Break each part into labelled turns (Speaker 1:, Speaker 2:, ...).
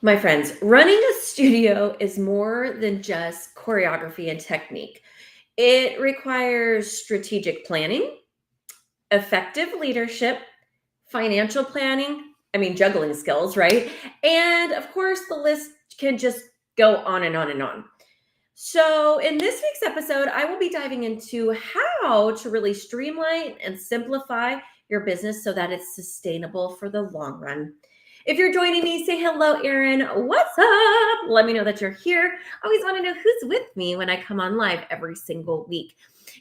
Speaker 1: My friends, running a studio is more than just choreography and technique. It requires strategic planning, effective leadership, financial planning, juggling skills, right? And of course, the list can just go on and on and on. So, in this week's episode, I will be diving into how to really streamline and simplify your business so that it's sustainable for the long run. If you're joining me, say hello, Erin. What's up? Let me know that you're here. I always want to know who's with me when I come on live every single week.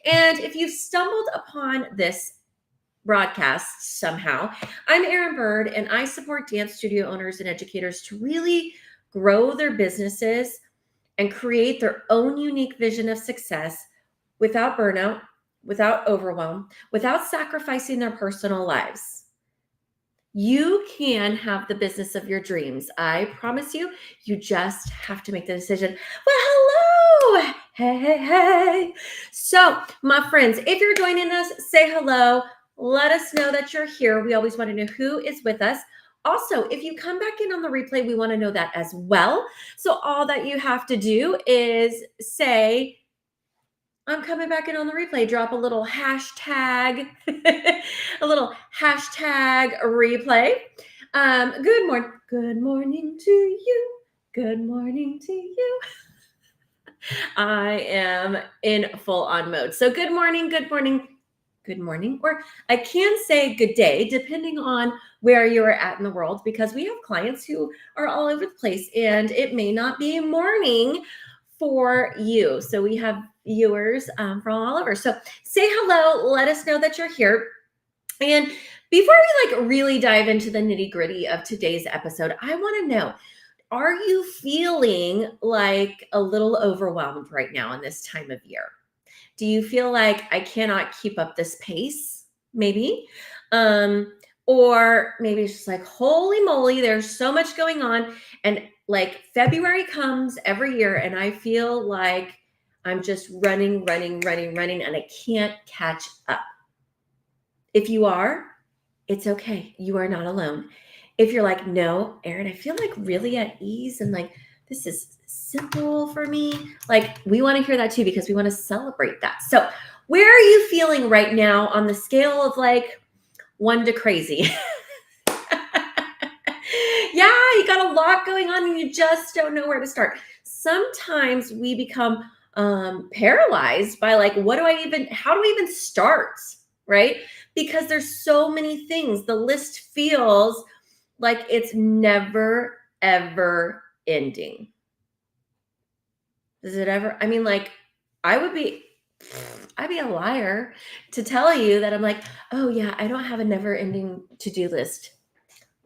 Speaker 1: And if you've stumbled upon this broadcast somehow, I'm Erin Bird, and I support dance studio owners and educators to really grow their businesses and create their own unique vision of success without burnout, without overwhelm, without sacrificing their personal lives. You can have the business of your dreams. I promise you, you just have to make the decision. Well, hello. Hey. So, my friends, if you're joining us, say hello. Let us know that you're here. We always want to know who is with us. Also, if you come back in on the replay, we want to know that as well. So all that you have to do is say, I'm coming back in on the replay. Drop a little hashtag, a little hashtag replay. Good morning to you. Good morning to you. I am in full on mode. So good morning, good morning, good morning. Or I can say good day, depending on where you are at in the world, because we have clients who are all over the place and it may not be morning for you. So we have viewers from all over. So say hello, let us know that you're here. And before we really dive into the nitty gritty of today's episode, I want to know, are you feeling like a little overwhelmed right now in this time of year? Do you feel like I cannot keep up this pace? Maybe. Or maybe it's just like, holy moly, there's so much going on. And like February comes every year and I feel like I'm just running, and I can't catch up. If you are, it's okay. You are not alone. If you're like, no, Erin, I feel like really at ease and like this is simple for me. Like we want to hear that too, because we want to celebrate that. So where are you feeling right now on the scale of like 1 to crazy? Yeah, you got a lot going on and you just don't know where to start. Sometimes we become paralyzed by like, how do I even start? Right? Because there's so many things. The list feels like it's never, ever ending. Does it ever? I'd be a liar to tell you that I'm like, oh yeah, I don't have a never ending to-do list.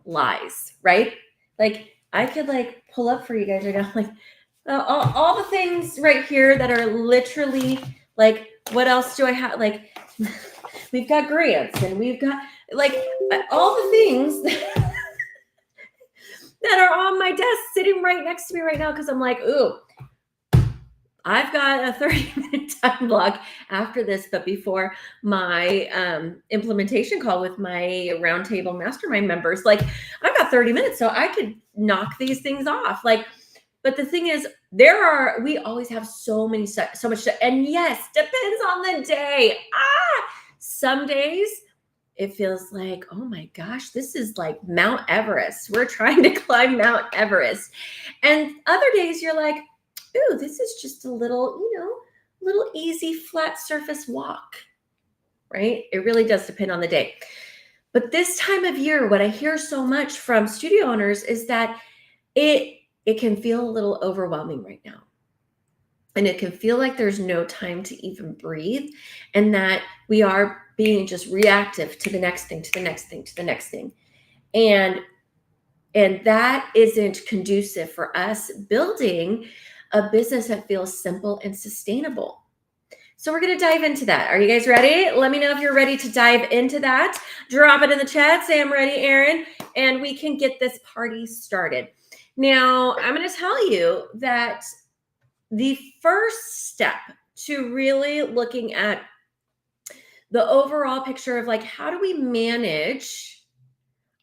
Speaker 1: Lies, right? Like I could like pull up for you guys right now, like all the things right here that are literally like, what else do I have? Like we've got grants and we've got like all the things that are on my desk sitting right next to me right now. Cause I'm like, ooh, I've got a 30-minute time block after this, but before my implementation call with my roundtable mastermind members, like I've got 30 minutes, so I could knock these things off. Like, but the thing is, we always have so much stuff, and yes, depends on the day. Some days it feels like, oh my gosh, this is like Mount Everest. We're trying to climb Mount Everest, and other days you're like, ooh, this is just a little easy flat surface walk, right? It really does depend on the day. But this time of year, what I hear so much from studio owners is that it can feel a little overwhelming right now. And it can feel like there's no time to even breathe, and that we are being just reactive to the next thing, to the next thing, to the next thing. And that isn't conducive for us building a business that feels simple and sustainable. So we're going to dive into that. Are you guys ready? Let me know if you're ready to dive into that. Drop it in the chat. Say I'm ready, Erin, and we can get this party started. Now, I'm going to tell you that the first step to really looking at the overall picture of like, how do we manage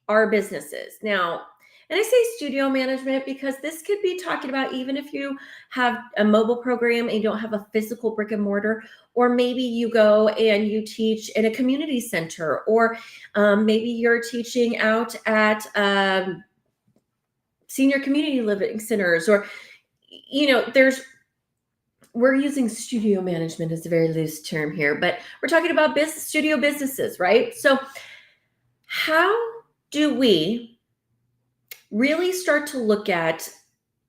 Speaker 1: our businesses? Now, And I say studio management because this could be talking about even if you have a mobile program and you don't have a physical brick and mortar, or maybe you go and you teach in a community center, or maybe you're teaching out at senior community living centers, or, we're using studio management as a very loose term here, but we're talking about studio businesses, right? So how do we really start to look at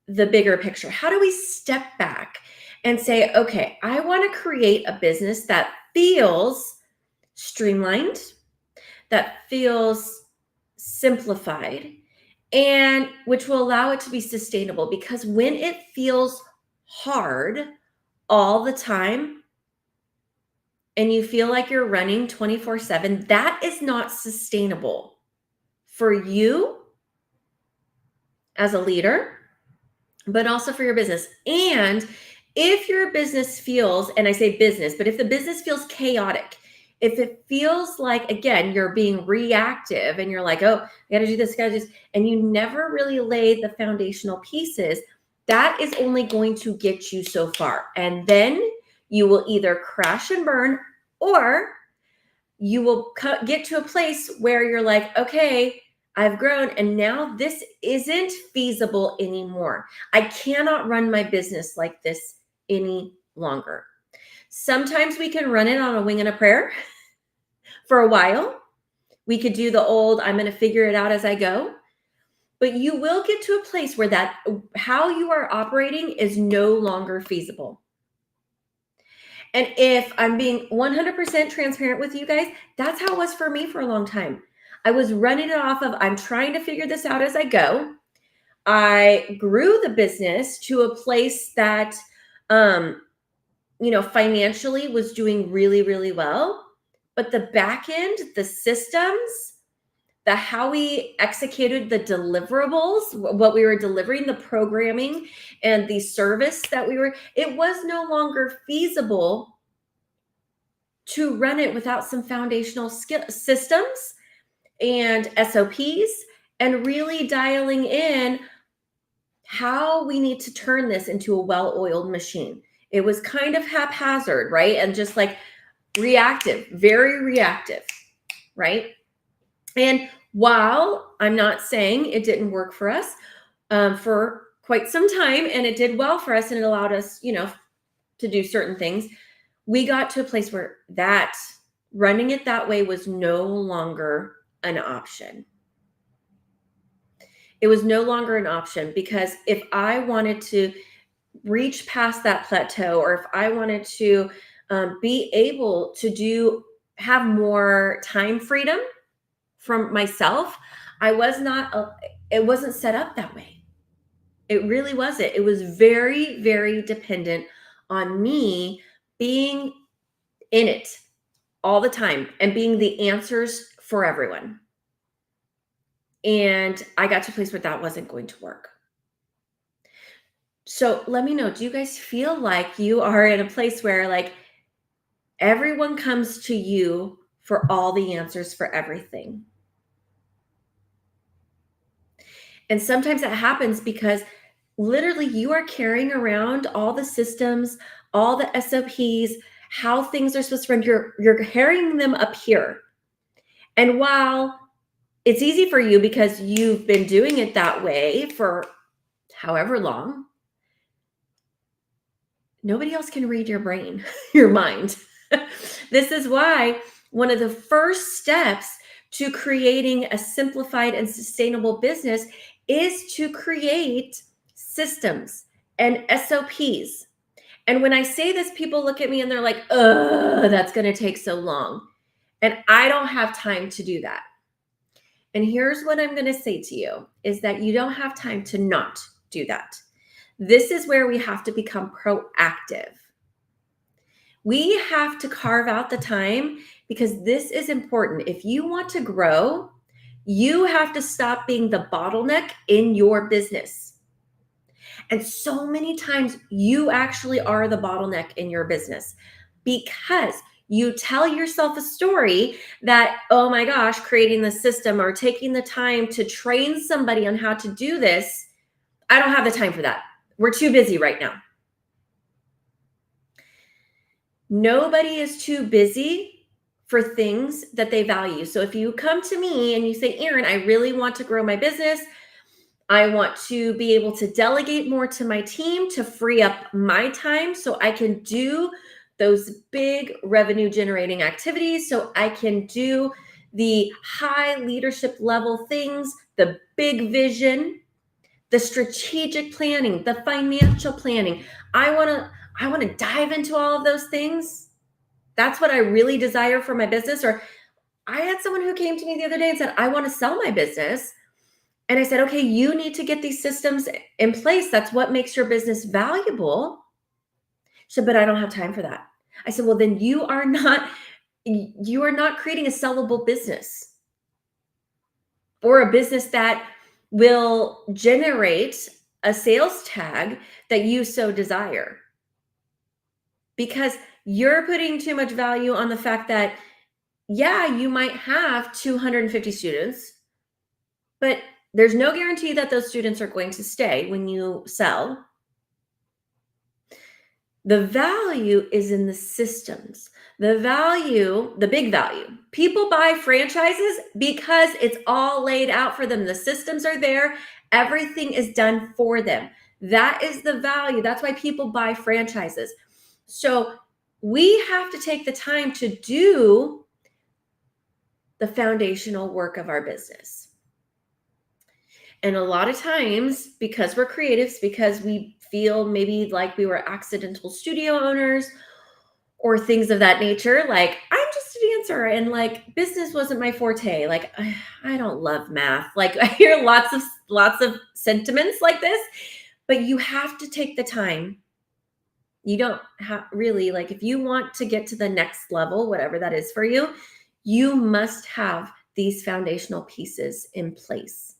Speaker 1: the bigger picture? How do we step back and say, okay, I want to create a business that feels streamlined, that feels simplified, and which will allow it to be sustainable? Because when it feels hard all the time and you feel like you're running 24/7, that is not sustainable for you as a leader, but also for your business. And if your business feels, and I say business, but if the business feels chaotic, if it feels like, again, you're being reactive and you're like, oh, I got to do this, got to do this, and you never really laid the foundational pieces, that is only going to get you so far. And then you will either crash and burn, or you will get to a place where you're like, okay, I've grown and now this isn't feasible anymore. I cannot run my business like this any longer. Sometimes we can run it on a wing and a prayer for a while. We could do the old, I'm going to figure it out as I go. But you will get to a place where that how you are operating is no longer feasible. And if I'm being 100% transparent with you guys, that's how it was for me for a long time. I was running it off of, I'm trying to figure this out as I go. I grew the business to a place that, financially was doing really, really well. But the back end, the systems, the how we executed the deliverables, what we were delivering, the programming and the service that it was no longer feasible to run it without some foundational systems and SOPs, and really dialing in how we need to turn this into a well-oiled machine. It was kind of haphazard, right? And just like reactive, very reactive, right? And while I'm not saying it didn't work for us for quite some time, and it did well for us and it allowed us, to do certain things, we got to a place where that running it that way was no longer an option. It was no longer an option, because if I wanted to reach past that plateau, or if I wanted to be able to have more time freedom from myself, it wasn't set up that way. It really wasn't. It was very, very dependent on me being in it all the time and being the answers for everyone. And I got to a place where that wasn't going to work. So let me know, do you guys feel like you are in a place where like everyone comes to you for all the answers for everything? And sometimes that happens because literally you are carrying around all the systems, all the SOPs, how things are supposed to run. You're carrying them up here. And while it's easy for you because you've been doing it that way for however long, nobody else can read your brain, your mind. This is why one of the first steps to creating a simplified and sustainable business is to create systems and SOPs. And when I say this, people look at me and they're like, "Ugh, that's going to take so long." And I don't have time to do that. And here's what I'm going to say to you is that you don't have time to not do that. This is where we have to become proactive. We have to carve out the time, because this is important. If you want to grow, you have to stop being the bottleneck in your business. And so many times you actually are the bottleneck in your business because You tell yourself a story that, oh my gosh, creating the system or taking the time to train somebody on how to do this, I don't have the time for that. We're too busy right now. Nobody is too busy for things that they value. So if you come to me and you say, Erin, I really want to grow my business, I want to be able to delegate more to my team to free up my time so I can do those big revenue generating activities, so I can do the high leadership level things, the big vision, the strategic planning, the financial planning. I want to dive into all of those things. That's what I really desire for my business. Or I had someone who came to me the other day and said, I want to sell my business. And I said, okay, you need to get these systems in place. That's what makes your business valuable. She said, but I don't have time for that. I said, well, then you are not creating a sellable business or a business that will generate a sales tag that you so desire. Because you're putting too much value on the fact that, yeah, you might have 250 students, but there's no guarantee that those students are going to stay when you sell. The value is in the systems. The value, the big value. People buy franchises because it's all laid out for them. The systems are there. Everything is done for them. That is the value. That's why people buy franchises. So we have to take the time to do the foundational work of our business. And a lot of times, because we're creatives, because we feel maybe like we were accidental studio owners or things of that nature, like I'm just a dancer and like business wasn't my forte. Like I don't love math. Like I hear lots of sentiments like this, but you have to take the time. You don't have really, like, if you want to get to the next level, whatever that is for you, you must have these foundational pieces in place.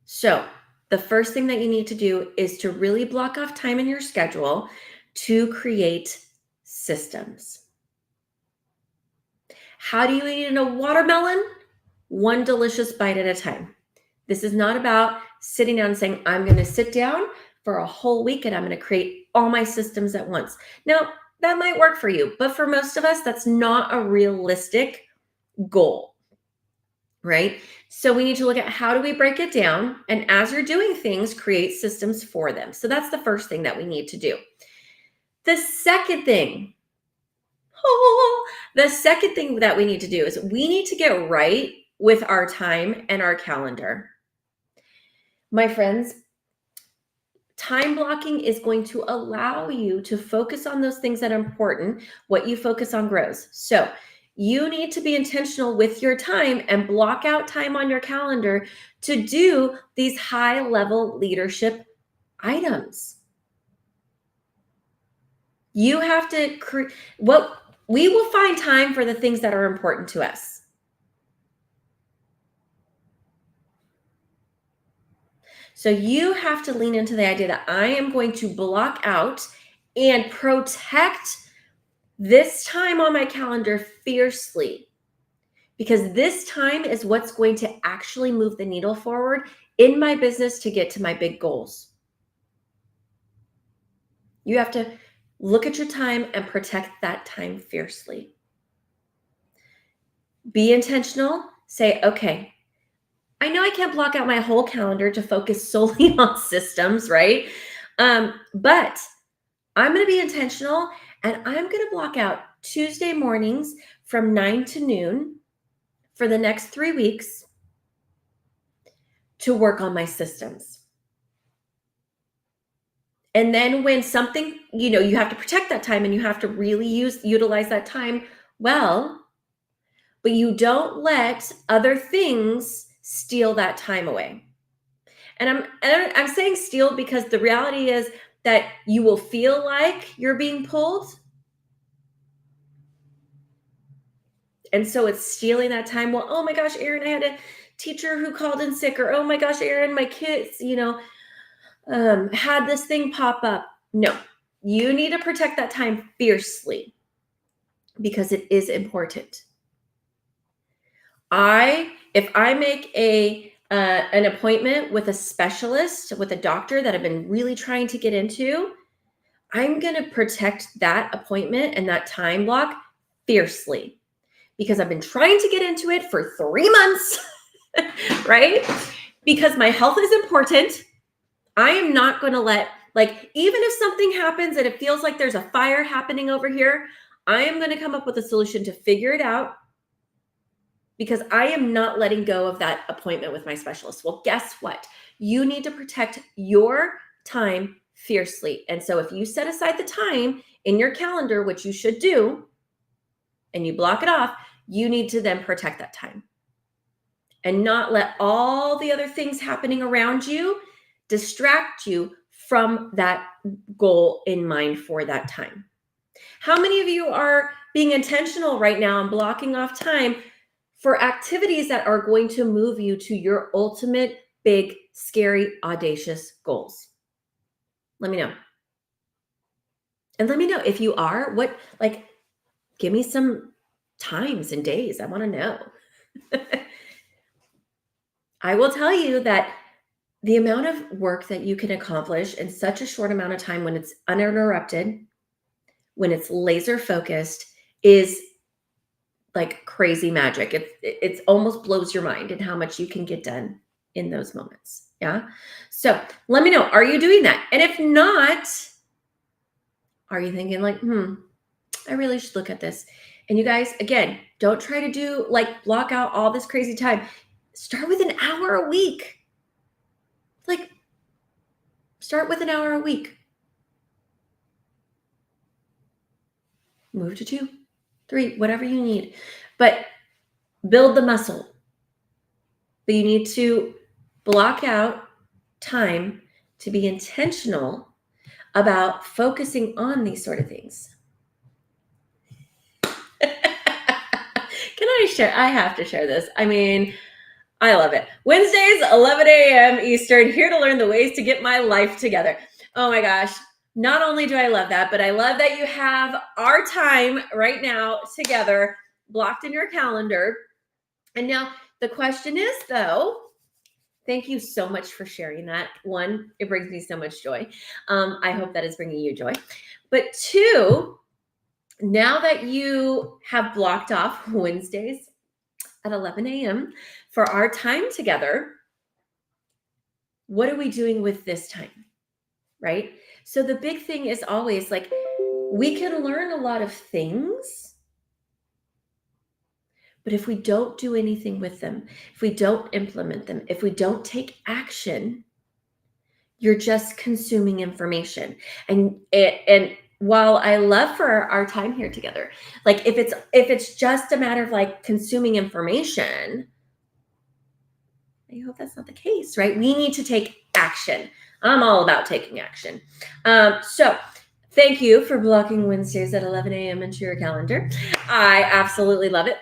Speaker 1: So the first thing that you need to do is to really block off time in your schedule to create systems. How do you eat a watermelon? One delicious bite at a time. This is not about sitting down and saying, I'm going to sit down for a whole week and I'm going to create all my systems at once. Now, that might work for you, but for most of us, that's not a realistic goal, right? So we need to look at how do we break it down? And as you're doing things, create systems for them. So that's the first thing that we need to do. The second thing that we need to do is we need to get right with our time and our calendar. My friends, time blocking is going to allow you to focus on those things that are important. What you focus on grows. So you need to be intentional with your time and block out time on your calendar to do these high-level leadership items. You have to we will find time for the things that are important to us. So you have to lean into the idea that I am going to block out and protect this time on my calendar fiercely, because this time is what's going to actually move the needle forward in my business to get to my big goals. You have to look at your time and protect that time fiercely. Be intentional. Say, okay, I know I can't block out my whole calendar to focus solely on systems, right? But I'm going to be intentional and I'm going to block out Tuesday mornings from 9 to noon for the next 3 weeks to work on my systems. And then when something, you have to protect that time and you have to really utilize that time well, but you don't let other things steal that time away. And I'm saying steal because the reality is that you will feel like you're being pulled. And so it's stealing that time. Well, oh my gosh, Erin, I had a teacher who called in sick, or oh my gosh, Erin, my kids, had this thing pop up. No, You need to protect that time fiercely because it is important. If I make an appointment with a specialist, with a doctor that I've been really trying to get into, I'm going to protect that appointment and that time block fiercely because I've been trying to get into it for 3 months, right? Because my health is important. I am not going to let, like, even if something happens and it feels like there's a fire happening over here, I am going to come up with a solution to figure it out because I am not letting go of that appointment with my specialist. Well, guess what? You need to protect your time fiercely. And so if you set aside the time in your calendar, which you should do, and you block it off, you need to then protect that time and not let all the other things happening around you distract you from that goal in mind for that time. How many of you are being intentional right now and blocking off time for activities that are going to move you to your ultimate big, scary, audacious goals? Let me know. And let me know if you are, give me some times and days. I want to know. I will tell you that the amount of work that you can accomplish in such a short amount of time when it's uninterrupted, when it's laser focused, is like crazy magic. It's almost blows your mind in how much you can get done in those moments. Yeah. So let me know, are you doing that? And if not, are you thinking like, I really should look at this? And you guys, again, don't try to do block out all this crazy time. Start with an hour a week. Start with an hour a week. Move to 2, 3, whatever you need. But build the muscle. But you need to block out time to be intentional about focusing on these sort of things. Can I share? I have to share this. I mean, I love it. Wednesdays, 11 a.m. Eastern, here to learn the ways to get my life together. Oh my gosh. Not only do I love that, but I love that you have our time right now together blocked in your calendar. And now the question is, though, thank you so much for sharing that. 1, it brings me so much joy. I hope that is bringing you joy. But 2, now that you have blocked off Wednesdays at 11 a.m. for our time together, what are we doing with this time? Right? So the big thing is always we can learn a lot of things, but if we don't do anything with them, if we don't implement them, if we don't take action, you're just consuming information. And while I love for our time here together, if it's just a matter of consuming information, I hope that's not the case, right? We need to take action. I'm all about taking action. So thank you for blocking Wednesdays at 11 a.m. into your calendar. I absolutely love it.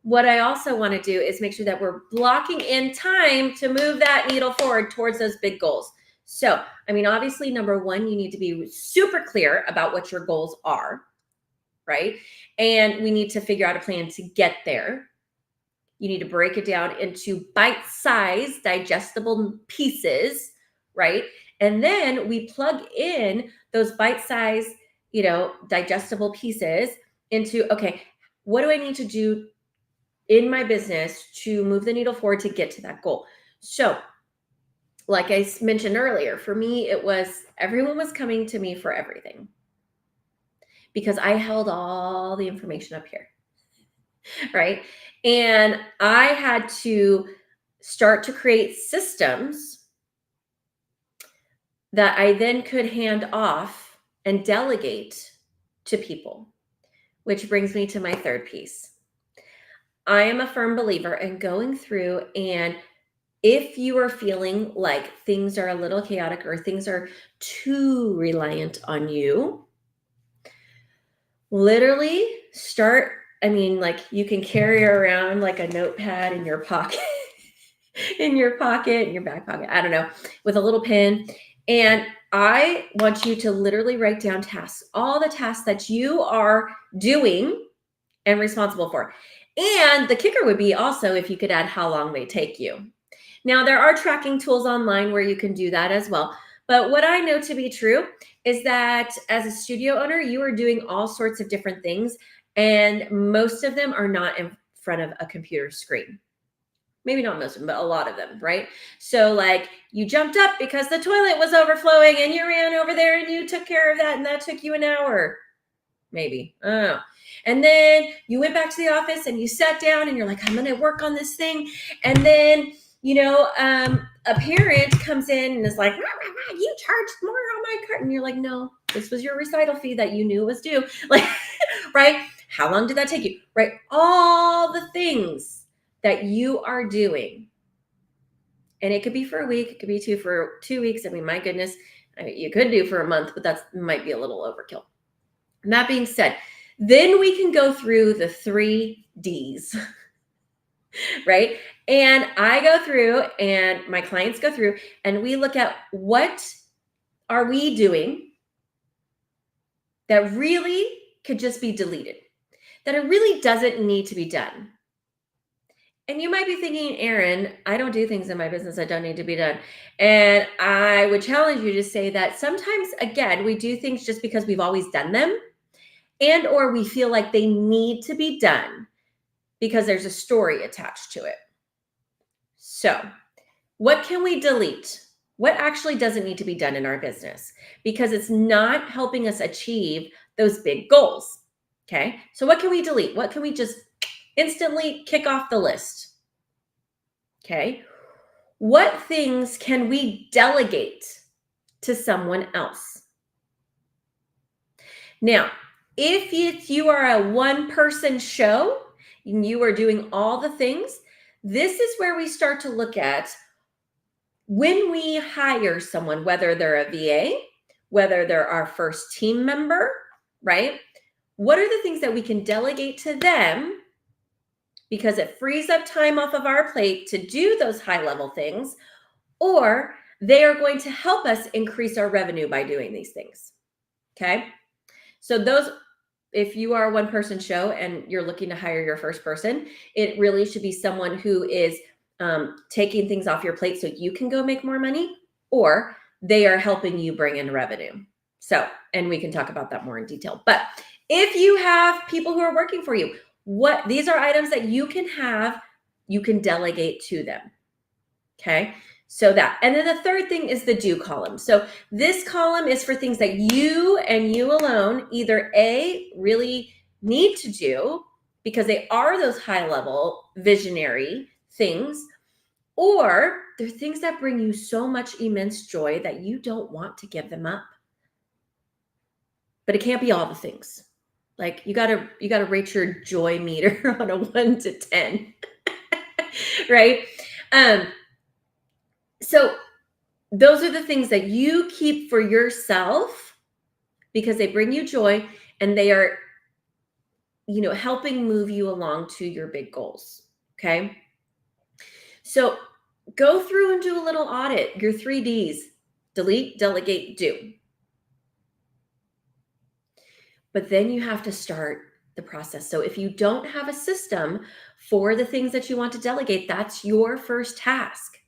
Speaker 1: What I also want to do is make sure that we're blocking in time to move that needle forward towards those big goals. So, obviously, number 1, you need to be super clear about what your goals are, right? And we need to figure out a plan to get there. You need to break it down into bite-sized, digestible pieces, right? And then we plug in those bite-sized, digestible pieces into, okay, what do I need to do in my business to move the needle forward to get to that goal? So, like I mentioned earlier, for me, it was everyone was coming to me for everything because I held all the information up here. Right? And I had to start to create systems that I then could hand off and delegate to people, which brings me to my 3rd piece. I am a firm believer in going through, and if you are feeling like things are a little chaotic or things are too reliant on you, literally start. You can carry around a notepad in your pocket, in your back pocket, I don't know, with a little pen, And I want you to literally write down tasks, all the tasks that you are doing and responsible for. And the kicker would be also if you could add how long they take you. Now, there are tracking tools online where you can do that as well. But what I know to be true is that as a studio owner, you are doing all sorts of different things, and most of them are not in front of a computer screen. Maybe not most of them, but a lot of them, right? So, like, you jumped up because the toilet was overflowing and you ran over there and you took care of that, and that took you an hour. Maybe. I don't know. And then you went back to the office and you sat down and you're like, I'm going to work on this thing. And then, a parent comes in and is like, rah, rah, rah, you charged more on my card. And you're like, no, this was your recital fee that you knew was due. Like, right? How long did that take you? Right? All the things that you are doing. And it could be for a week. It could be for 2 weeks. I mean, my goodness, you could do for a month, but that might be a little overkill. And that being said, then we can go through the 3 Ds, right? And I go through and my clients go through and we look at what are we doing that really could just be deleted, that it really doesn't need to be done. And you might be thinking, Erin, I don't do things in my business that don't need to be done. And I would challenge you to say that sometimes, again, we do things just because we've always done them, and or we feel like they need to be done because there's a story attached to it. So, what can we delete? What actually doesn't need to be done in our business because it's not helping us achieve those big goals? Okay, so what can we delete? What can we just instantly kick off the list? Okay, what things can we delegate to someone else? Now, if you are a one-person show and you are doing all the things, this is where we start to look at when we hire someone, whether they're a VA, whether they're our first team member, right? What are the things that we can delegate to them because it frees up time off of our plate to do those high-level things, or they are going to help us increase our revenue by doing these things, okay? So those, if you are a one-person show and you're looking to hire your first person, it really should be someone who is taking things off your plate so you can go make more money, or they are helping you bring in revenue. So, and we can talk about that more in detail. But if you have people who are working for you, these are items that you can delegate to them. Okay. So that, and then the third thing is the do column. So this column is for things that you and you alone either A, really need to do because they are those high level visionary things, or they're things that bring you so much immense joy that you don't want to give them up. But it can't be all the things. Like you gotta rate your joy meter on a 1 to 10, right? So those are the things that you keep for yourself because they bring you joy and they are, helping move you along to your big goals. Okay. So go through and do a little audit, your 3 Ds: delete, delegate, do. But then you have to start the process. So if you don't have a system for the things that you want to delegate, that's your first task.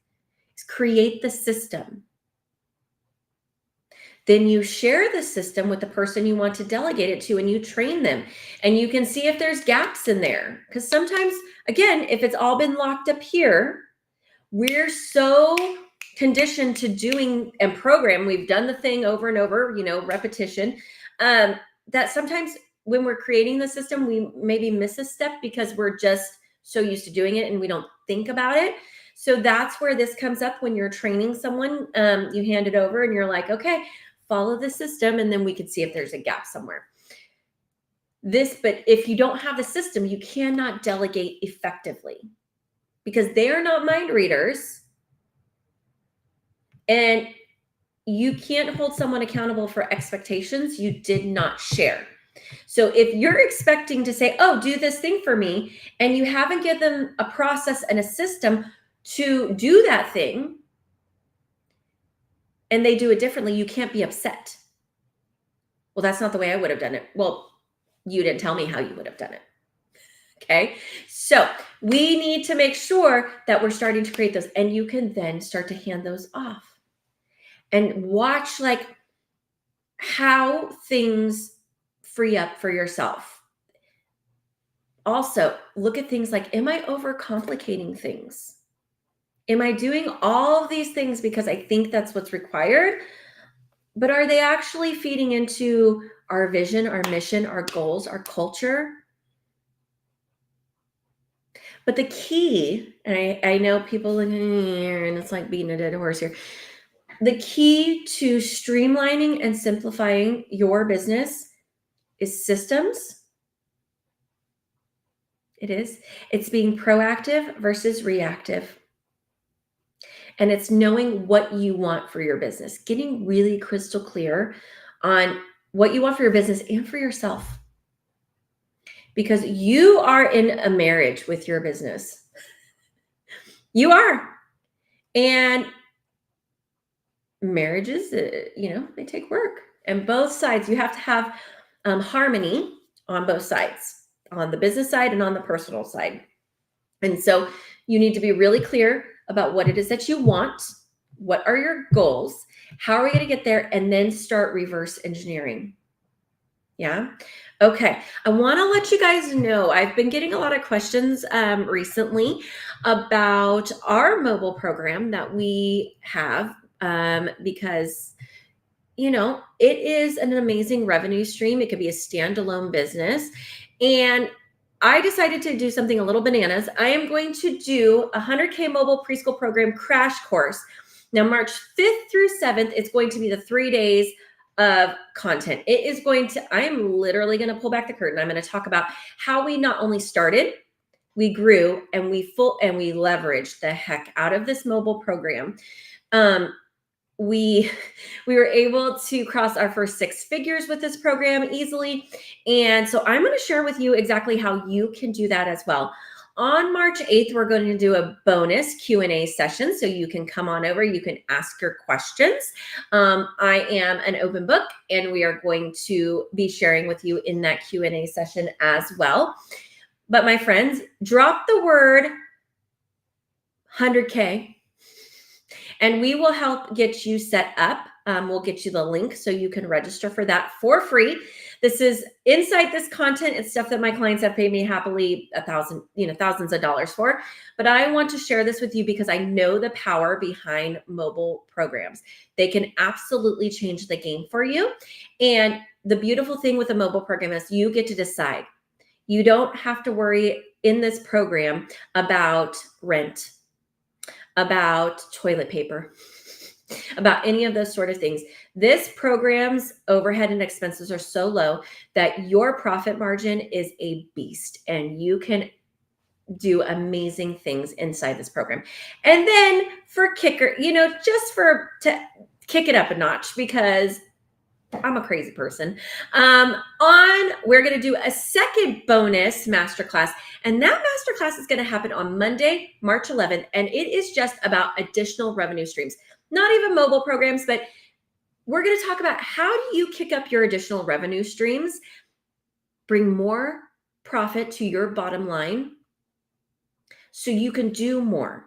Speaker 1: Is create the system. Then you share the system with the person you want to delegate it to and you train them. And you can see if there's gaps in there. Because sometimes, again, if it's all been locked up here, we're so conditioned to doing and program. We've done the thing over and over, repetition, that sometimes when we're creating the system, we maybe miss a step because we're just so used to doing it and we don't think about it. So that's where this comes up when you're training someone. You hand it over and you're like, okay, follow the system, and then we can see if there's a gap somewhere. But if you don't have the system, you cannot delegate effectively because they are not mind readers, and you can't hold someone accountable for expectations you did not share. So if you're expecting to say, oh, do this thing for me, and you haven't given them a process and a system to do that thing, and they do it differently, you can't be upset. Well, that's not the way I would have done it. Well, you didn't tell me how you would have done it. Okay. So we need to make sure that we're starting to create those, and you can then start to hand those off and watch like how things free up for yourself. Also, look at things like, am I overcomplicating things? Am I doing all of these things because I think that's what's required? But are they actually feeding into our vision, our mission, our goals, our culture? But the key, and I know people and it's like beating a dead horse here. The key to streamlining and simplifying your business is systems. It is. It's being proactive versus reactive. And it's knowing what you want for your business, getting really crystal clear on what you want for your business and for yourself. Because you are in a marriage with your business. You are. And marriages, they take work. And both sides, you have to have harmony on both sides, on the business side and on the personal side. And so you need to be really clear about what it is that you want. What are your goals? How are we going to get there? And then start reverse engineering. Yeah. Okay. I want to let you guys know, I've been getting a lot of questions recently about our mobile program that we have because, it is an amazing revenue stream. It could be a standalone business. And I decided to do something a little bananas. I am going to do a 100K mobile preschool program crash course. Now, March 5th through 7th, it's going to be the 3 days of content. I'm literally going to pull back the curtain. I'm going to talk about how we not only started, we grew, and we leveraged the heck out of this mobile program. We were able to cross our first 6 figures with this program easily. And so I'm going to share with you exactly how you can do that as well. On March 8th, we're going to do a bonus Q&A session. So you can come on over, you can ask your questions. I am an open book, and we are going to be sharing with you in that Q&A session as well. But my friends, drop the word 100K. And we will help get you set up. We'll get you the link so you can register for that for free. This is inside this content. It's stuff that my clients have paid me happily thousands of dollars for. But I want to share this with you because I know the power behind mobile programs. They can absolutely change the game for you. And the beautiful thing with a mobile program is you get to decide. You don't have to worry in this program about rent, about toilet paper, about any of those sort of things. This program's overhead and expenses are so low that your profit margin is a beast, and you can do amazing things inside this program. And then for kicker, to kick it up a notch, because I'm a crazy person. We're going to do a second bonus masterclass, and that masterclass is going to happen on Monday, March 11th, and it is just about additional revenue streams. Not even mobile programs, but we're going to talk about how do you kick up your additional revenue streams, bring more profit to your bottom line so you can do more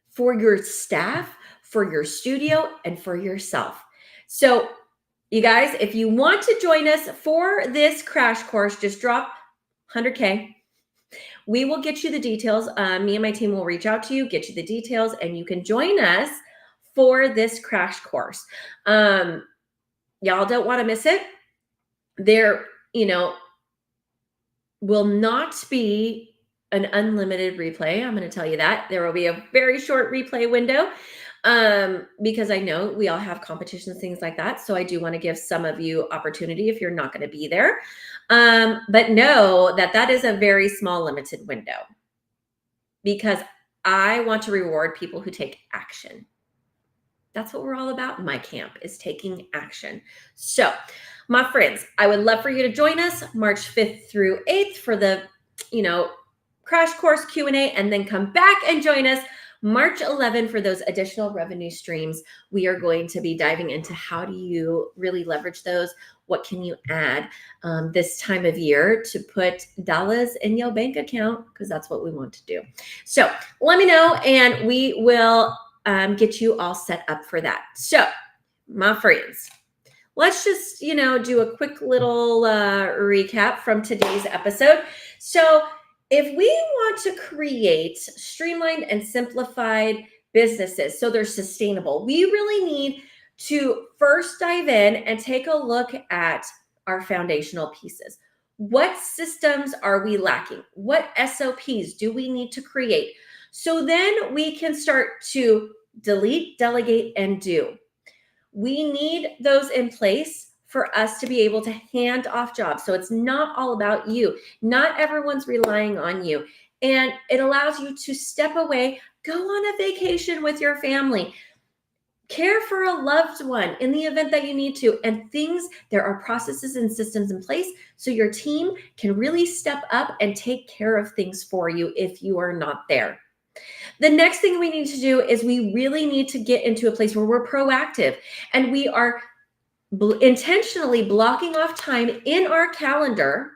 Speaker 1: for your staff, for your studio, and for yourself. So you guys, if you want to join us for this crash course, just drop 100K. We will get you the details. Me and my team will reach out to you, get you the details, and you can join us for this crash course. Y'all don't want to miss it. There, will not be an unlimited replay. I'm going to tell you that. There will be a very short replay window. Because I know we all have competitions, things like that. So I do want to give some of you opportunity if you're not going to be there. But know that is a very small limited window, because I want to reward people who take action. That's what we're all about in my camp, is taking action. So my friends, I would love for you to join us March 5th through 8th for the, crash course Q&A, and then come back and join us March 11, for those additional revenue streams, we are going to be diving into how do you really leverage those? What can you add this time of year to put dollars in your bank account? Because that's what we want to do. So let me know, and we will get you all set up for that. So, my friends, let's just, do a quick little recap from today's episode. So, if we want to create streamlined and simplified businesses so they're sustainable, we really need to first dive in and take a look at our foundational pieces. What systems are we lacking? What SOPs do we need to create? So then we can start to delete, delegate, and do. We need those in place for us to be able to hand off jobs. So it's not all about you. Not everyone's relying on you. And it allows you to step away, go on a vacation with your family, care for a loved one in the event that you need to, and there are processes and systems in place so your team can really step up and take care of things for you if you are not there. The next thing we need to do is we really need to get into a place where we're proactive and we are intentionally blocking off time in our calendar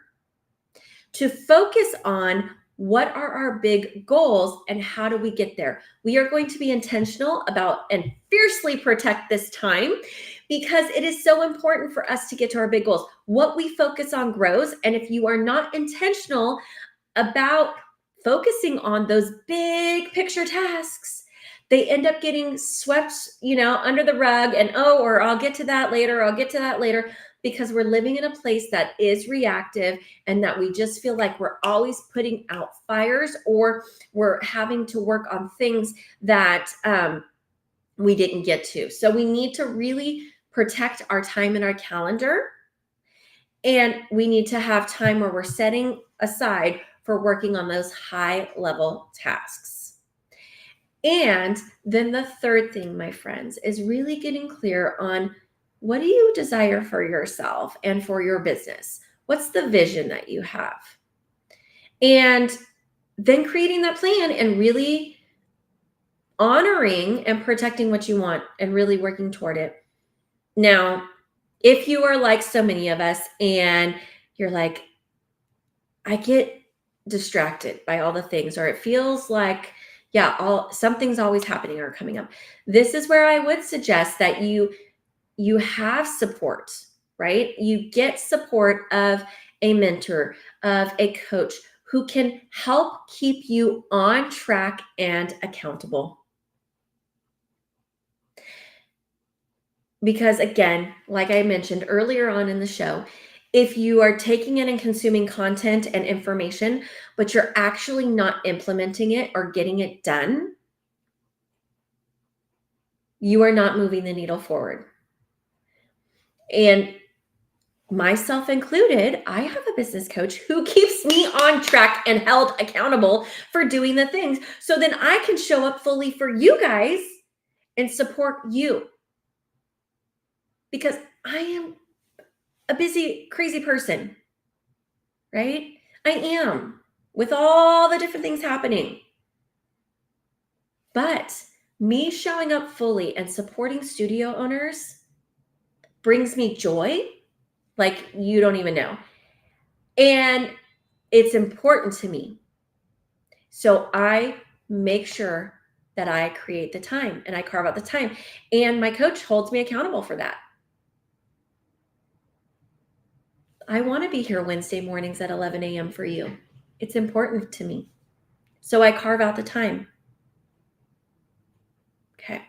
Speaker 1: to focus on what are our big goals and how do we get there. We are going to be intentional about and fiercely protect this time because it is so important for us to get to our big goals. What we focus on grows, and if you are not intentional about focusing on those big picture tasks, they end up getting swept, under the rug and, or I'll get to that later, because we're living in a place that is reactive and that we just feel like we're always putting out fires or we're having to work on things that we didn't get to. So we need to really protect our time in our calendar, and we need to have time where we're setting aside for working on those high level tasks. And then the third thing, my friends, is really getting clear on what do you desire for yourself and for your business? What's the vision that you have? And then creating that plan and really honoring and protecting what you want and really working toward it. Now, if you are like so many of us and you're like, I get distracted by all the things, or it feels like, something's always happening or coming up. This is where I would suggest that you have support, right? You get support of a mentor, of a coach who can help keep you on track and accountable. Because again, like I mentioned earlier on in the show, if you are taking in and consuming content and information, but you're actually not implementing it or getting it done, you are not moving the needle forward. And myself included, I have a business coach who keeps me on track and held accountable for doing the things so then I can show up fully for you guys and support you. Because I am a busy, crazy person, right? I am, with all the different things happening. But me showing up fully and supporting studio owners brings me joy like you don't even know. And it's important to me. So I make sure that I create the time and I carve out the time. And my coach holds me accountable for that. I want to be here Wednesday mornings at 11 a.m. for you. It's important to me. So I carve out the time. Okay.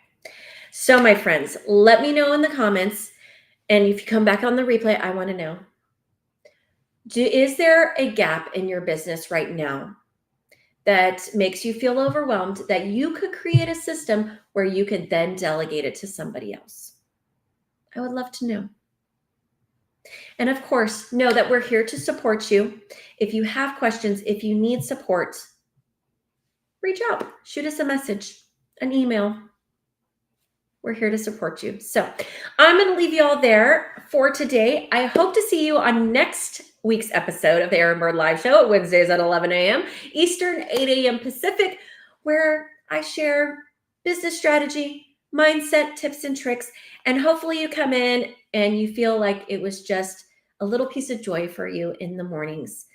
Speaker 1: So my friends, let me know in the comments. And if you come back on the replay, I want to know. Is there a gap in your business right now that makes you feel overwhelmed that you could create a system where you could then delegate it to somebody else? I would love to know. And of course, know that we're here to support you. If you have questions, if you need support, reach out, shoot us a message, an email. We're here to support you. So I'm going to leave you all there for today. I hope to see you on next week's episode of the Aaron Bird Live Show, Wednesdays at 11 a.m. Eastern, 8 a.m. Pacific, where I share business strategy, mindset, tips, and tricks. And hopefully you come in and you feel like it was just a little piece of joy for you in the mornings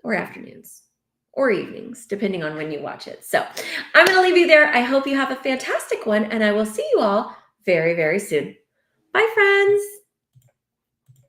Speaker 1: or afternoons or evenings, depending on when you watch it. So I'm going to leave you there. I hope you have a fantastic one, and I will see you all very, very soon. Bye, friends.